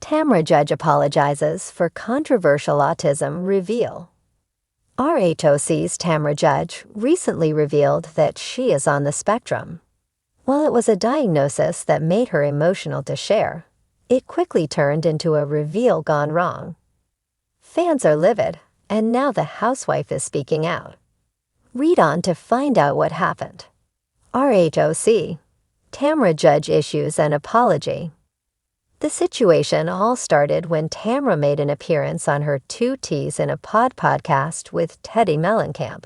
Tamra judge apologizes for controversial autism reveal. RHOC's Tamra Judge recently revealed that she is on the spectrum. While it was a diagnosis that made her emotional to share, it quickly turned into a reveal gone wrong. Fans are livid, and now the housewife is speaking out. Read on to find out what happened. RHOC. Tamra Judge issues an apology. The situation all started when Tamra made an appearance on her 2Ts in a Pod podcast with Teddy Mellencamp.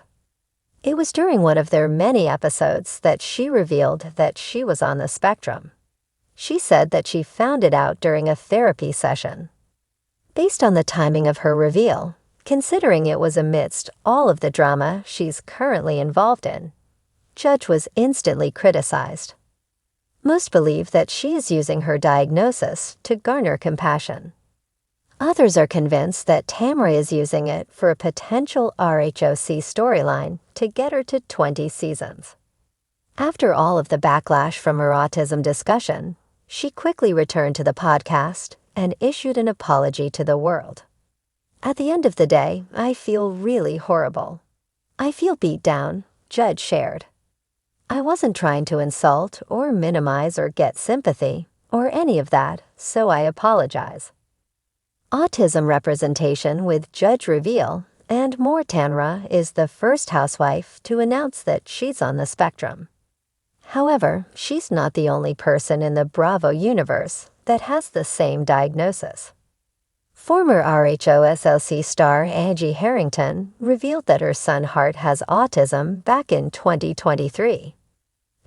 It was during one of their many episodes that she revealed that she was on the spectrum. She said that she found it out during a therapy session. Based on the timing of her reveal, considering it was amidst all of the drama she's currently involved in, Judge was instantly criticized. Most believe that she is using her diagnosis to garner compassion. Others are convinced that Tamra is using it for a potential RHOC storyline to get her to 20 seasons. After all of the backlash from her autism discussion, she quickly returned to the podcast and issued an apology to the world. At the end of the day, I feel really horrible. I feel beat down, Judge shared. I wasn't trying to insult or minimize or get sympathy or any of that, so I apologize. Autism representation with Judge reveal and more. Tamra is the first housewife to announce that she's on the spectrum. However, she's not the only person in the Bravo universe that has the same diagnosis. Former RHOSLC star Angie Harrington revealed that her son Hart has autism back in 2023.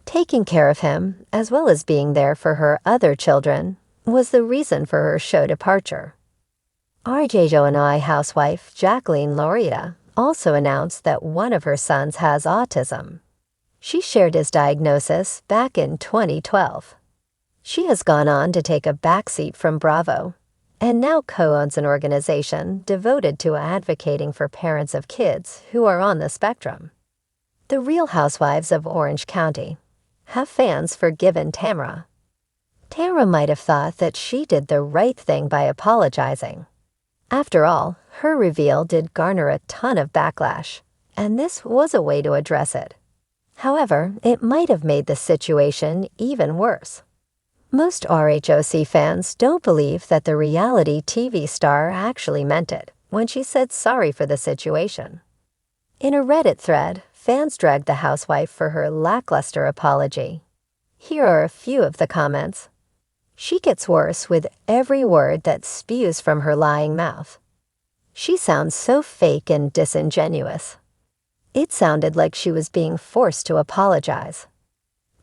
Taking care of him, as well as being there for her other children, was the reason for her show departure. RJONI housewife Jacqueline Loretta also announced that one of her sons has autism. She shared his diagnosis back in 2012. She has gone on to take a backseat from Bravo, and now co-owns an organization devoted to advocating for parents of kids who are on the spectrum. The Real Housewives of Orange County. Have fans forgiven Tamra? Tamra might have thought that she did the right thing by apologizing. After all, her reveal did garner a ton of backlash, and this was a way to address it. However, it might have made the situation even worse. Most RHOC fans don't believe that the reality TV star actually meant it when she said sorry for the situation. In a Reddit thread, fans dragged the housewife for her lackluster apology. Here are a few of the comments. She gets worse with every word that spews from her lying mouth. She sounds so fake and disingenuous. It sounded like she was being forced to apologize.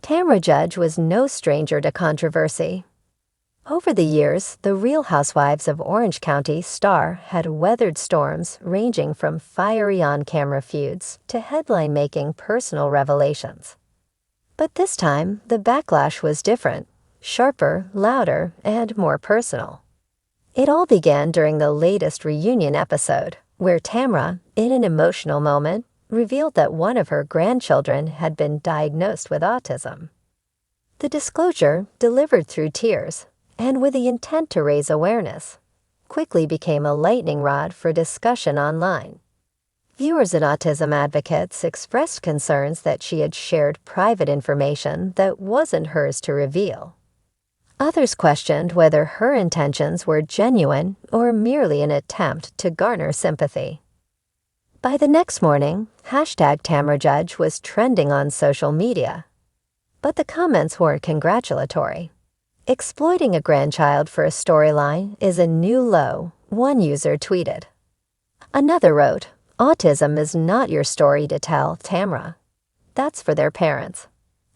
Tamra Judge was no stranger to controversy. Over the years, the Real Housewives of Orange County star had weathered storms ranging from fiery on-camera feuds to headline-making personal revelations. But this time, the backlash was different, sharper, louder, and more personal. It all began during the latest reunion episode, where Tamra, in an emotional moment, revealed that one of her grandchildren had been diagnosed with autism. The disclosure, delivered through tears, and with the intent to raise awareness, quickly became a lightning rod for discussion online. Viewers and autism advocates expressed concerns that she had shared private information that wasn't hers to reveal. Others questioned whether her intentions were genuine or merely an attempt to garner sympathy. By the next morning, #TamraJudge was trending on social media. But the comments weren't congratulatory. Exploiting a grandchild for a storyline is a new low, one user tweeted. Another wrote, "Autism is not your story to tell, Tamra. That's for their parents."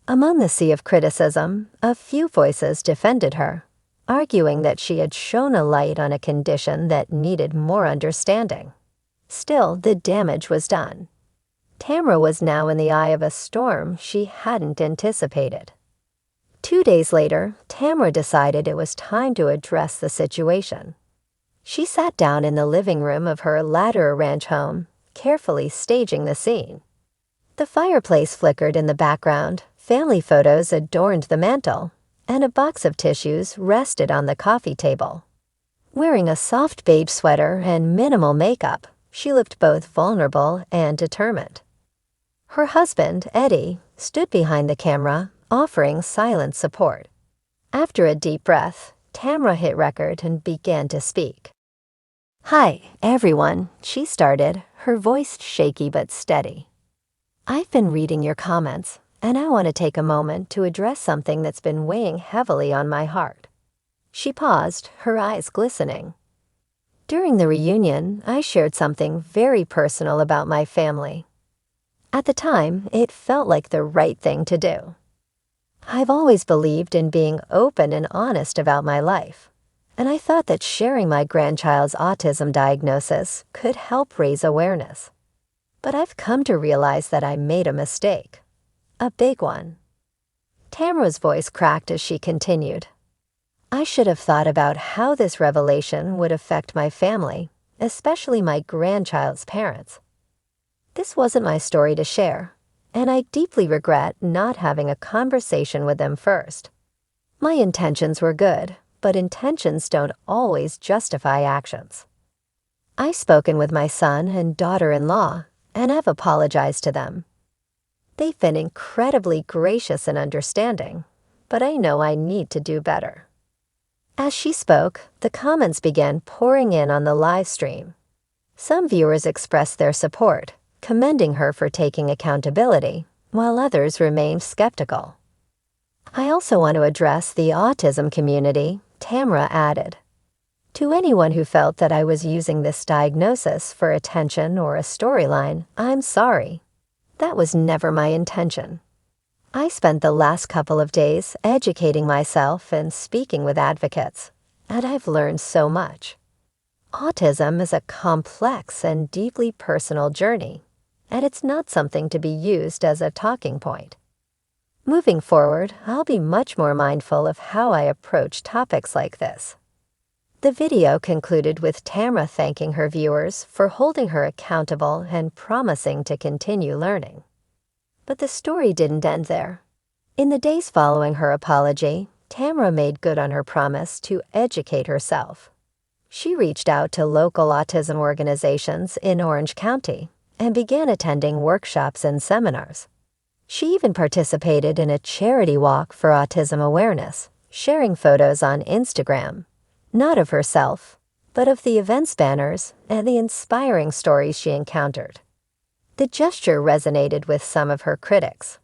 Among the sea of criticism, a few voices defended her, arguing that she had shone a light on a condition that needed more understanding. Still, the damage was done. Tamra was now in the eye of a storm she hadn't anticipated. 2 days later, Tamra decided it was time to address the situation. She sat down in the living room of her Ladder Ranch home, carefully staging the scene. The fireplace flickered in the background, family photos adorned the mantel, and a box of tissues rested on the coffee table. Wearing a soft beige sweater and minimal makeup, she looked both vulnerable and determined. Her husband, Eddie, stood behind the camera, offering silent support. After a deep breath, Tamra hit record and began to speak. "Hi, everyone," she started, her voice shaky but steady. "I've been reading your comments, and I want to take a moment to address something that's been weighing heavily on my heart." She paused, her eyes glistening. "During the reunion, I shared something very personal about my family. At the time, it felt like the right thing to do. I've always believed in being open and honest about my life, and I thought that sharing my grandchild's autism diagnosis could help raise awareness. But I've come to realize that I made a mistake. A big one." Tamra's voice cracked as she continued. "I should have thought about how this revelation would affect my family, especially my grandchild's parents. This wasn't my story to share, and I deeply regret not having a conversation with them first. My intentions were good, but intentions don't always justify actions. I've spoken with my son and daughter-in-law, and I've apologized to them. They've been incredibly gracious and understanding, but I know I need to do better." As she spoke, the comments began pouring in on the live stream. Some viewers expressed their support, commending her for taking accountability, while others remained skeptical. "I also want to address the autism community," Tamra added. "To anyone who felt that I was using this diagnosis for attention or a storyline, I'm sorry. That was never my intention. I spent the last couple of days educating myself and speaking with advocates, and I've learned so much. Autism is a complex and deeply personal journey, and it's not something to be used as a talking point. Moving forward, I'll be much more mindful of how I approach topics like this." The video concluded with Tamra thanking her viewers for holding her accountable and promising to continue learning. But the story didn't end there. In the days following her apology, Tamra made good on her promise to educate herself. She reached out to local autism organizations in Orange County and began attending workshops and seminars. She even participated in a charity walk for autism awareness, sharing photos on Instagram, not of herself, but of the event's banners and the inspiring stories she encountered. The gesture resonated with some of her critics.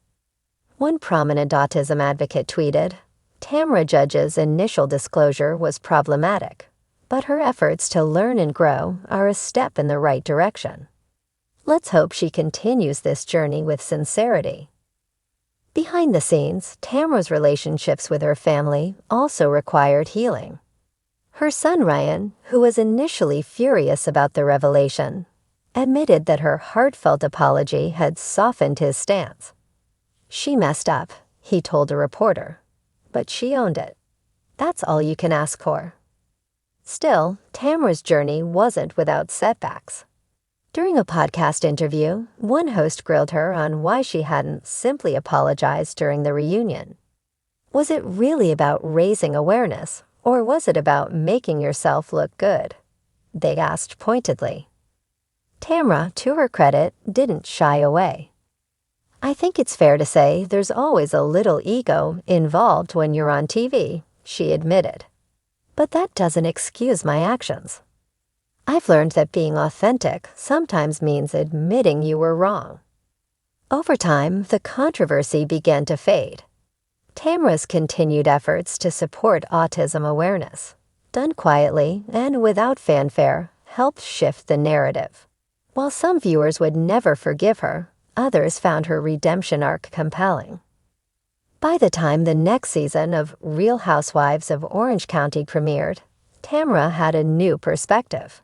One prominent autism advocate tweeted, "Tamra Judge's initial disclosure was problematic, but her efforts to learn and grow are a step in the right direction. Let's hope she continues this journey with sincerity." Behind the scenes, Tamra's relationships with her family also required healing. Her son Ryan, who was initially furious about the revelation, admitted that her heartfelt apology had softened his stance. "She messed up," he told a reporter, "but she owned it. That's all you can ask for." Still, Tamra's journey wasn't without setbacks. During a podcast interview, one host grilled her on why she hadn't simply apologized during the reunion. Was it really about raising awareness, or was it about making yourself look good? They asked pointedly. Tamra, to her credit, didn't shy away. "I think it's fair to say there's always a little ego involved when you're on TV," she admitted. "But that doesn't excuse my actions. I've learned that being authentic sometimes means admitting you were wrong." Over time, the controversy began to fade. Tamra's continued efforts to support autism awareness, done quietly and without fanfare, helped shift the narrative. While some viewers would never forgive her, others found her redemption arc compelling. By the time the next season of Real Housewives of Orange County premiered, Tamra had a new perspective.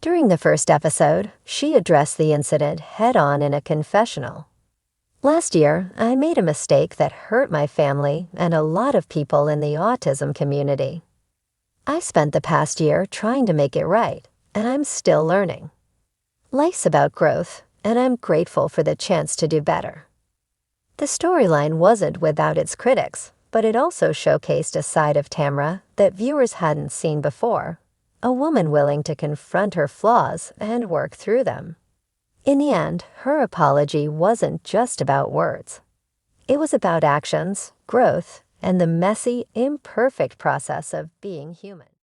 During the first episode, she addressed the incident head-on in a confessional. "Last year, I made a mistake that hurt my family and a lot of people in the autism community. I spent the past year trying to make it right, and I'm still learning. Life's about growth, and I'm grateful for the chance to do better." The storyline wasn't without its critics, but it also showcased a side of Tamra that viewers hadn't seen before, a woman willing to confront her flaws and work through them. In the end, her apology wasn't just about words. It was about actions, growth, and the messy, imperfect process of being human.